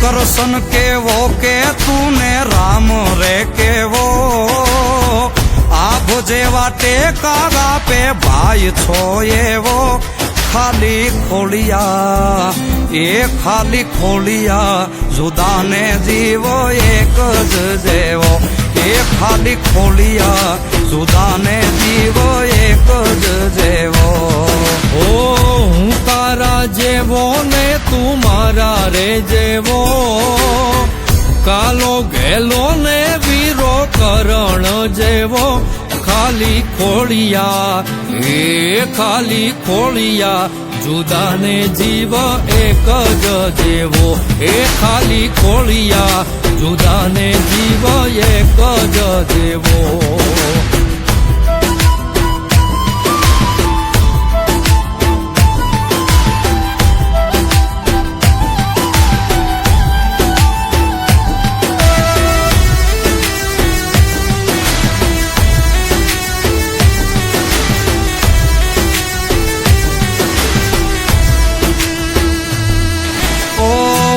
કરશન કેવો કે તું રામ રે કેવો આભ જેવા ટેકા આપે ભાઈ છો એવો ખાલી ખોલિયા એ ખાલી ખોલિયા જુદાને જીવો એક જ જેવો એ ખાલી ખોલિયા જુદાને જીવો એક જ જેવો ઓ હું તારા જેવો ને તું મારા રે જેવો કાલો ગેલો ને વીરો કરણ જેવો ખાલી ખોળિયા એ ખાલી ખોળિયા જુદાને જીવ એક જ જેવો એ ખાલી ખોળિયા જુદાને જીવ એક જ જેવો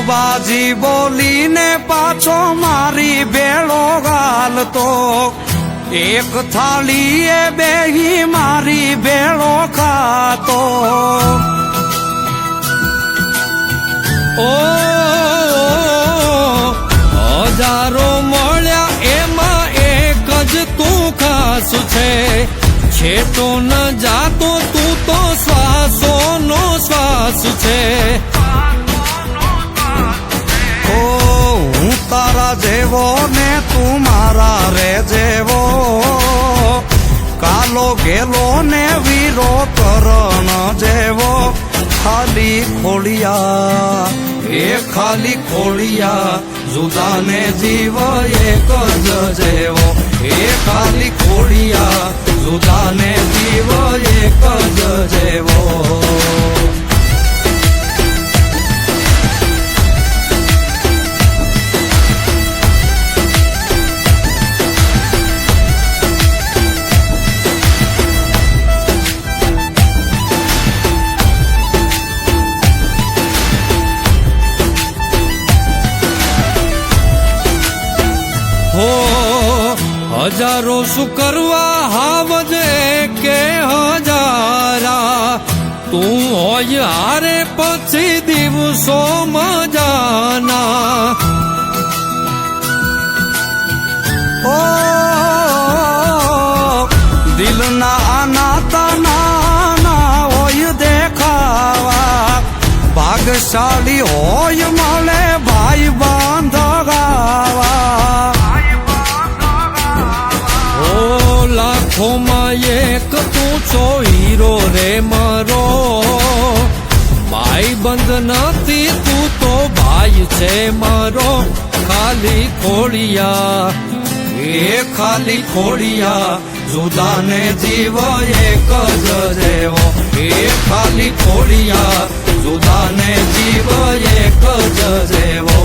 બાજી બોલીને પાછો મારી બેળો ગાલતો એક થાળીએ બેહી મારી બેળો ખાતો ઓ હજારો મળ્યા એમાં એક જ તું ખાસ છે છેટો ન જાતો તું તો શ્વાસો નો શ્વાસ છે હું તારા જેવો ને તું મારા રે જેવો કાલો ગેલો ને વીરો કરણ જેવો ખાલી ખોલિયા એ ખાલી ખોલિયા જુદાને જીવ એક જ જેવો એ ખાલી ખોલિયા જુદાને જીવ એક જ જેવો હજારો શું કરવા હાવજ કે હજારા તું હોય હારે પછી દિવસો મજાના ઓ દિલના અનાતા નાના હોય દેખાવા ભાગશાળી હોય મળે ભાઈ બાંધગાવા લાખોમાં એક તું છો હીરો રે મારો ભાઈ બંધ નથી તું તો ભાઈ છે મારો ખાલી ખોળિયા એ ખાલી ખોળિયા જુદાને જીવ એક જ જેવો એ ખાલી ખોળિયા જુદાને જીવ એક જ જેવો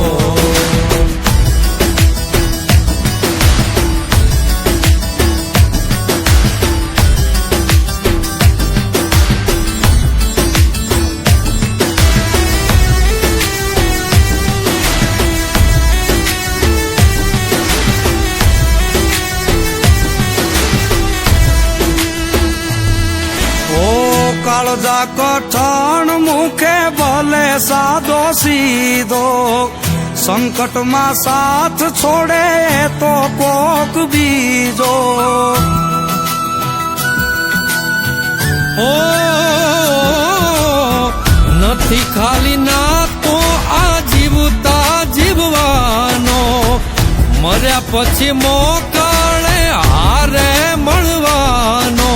કાળજા કઠણ મુખે ભલે સાદો સીધો સંકટમાં સાથ છોડે તો કોક બીજો ઓ નથી ખાલી ના તો આ જીવતા જીવવાનો મર્યા પછી મોકળે હારે મળવાનો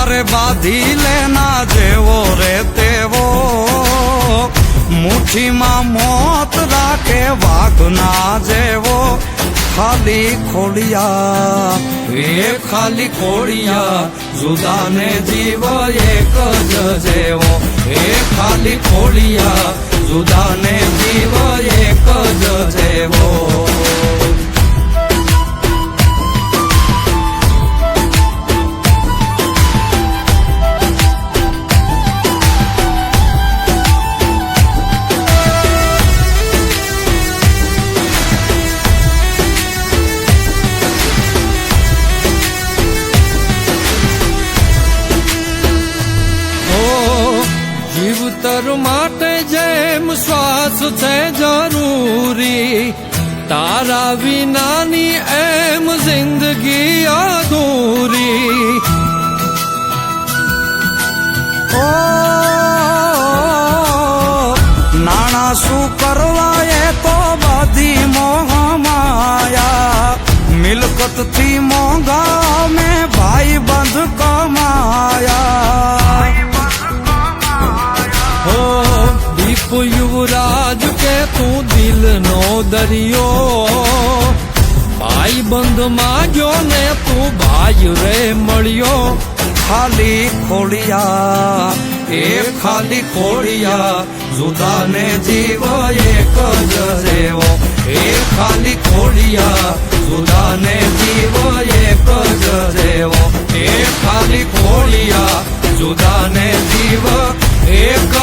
હારે બાંધી લેના જેવો રે તેવો મુઠ્ઠીમાં મોત વાઘના જેવો ખાલી ખોડિયા એ ખાલી ખોડિયા જુદા ને જીવ એક જ જેવો એ ખાલી ખોડિયા જુદા ને જીવ એક જ જેવો જીવતર માટે જેમ શ્વાસ છે જરૂરી તારા વિનાની એમ જિંદગી અધૂરી ઓ નાણા શું કરવા એ તો બધી મોહ માયા મિલકતથી મોંઘા મેં ભાઈ બંધ કમાયા દીપ યુવરાજ કે તું દિલનો દરિયો ભાઈ બંધ માગ્યો ને તું ભાઈ રે મળ્યો ખાલી ખોડિયા એ ખાલી ખોડિયા જુદા ને જીવ એક જ જેવો એ ખાલી ખોડિયા જુદા ને જીવ એક જ જેવો એ ખાલી ખોડિયા જુદા ને જીવ એક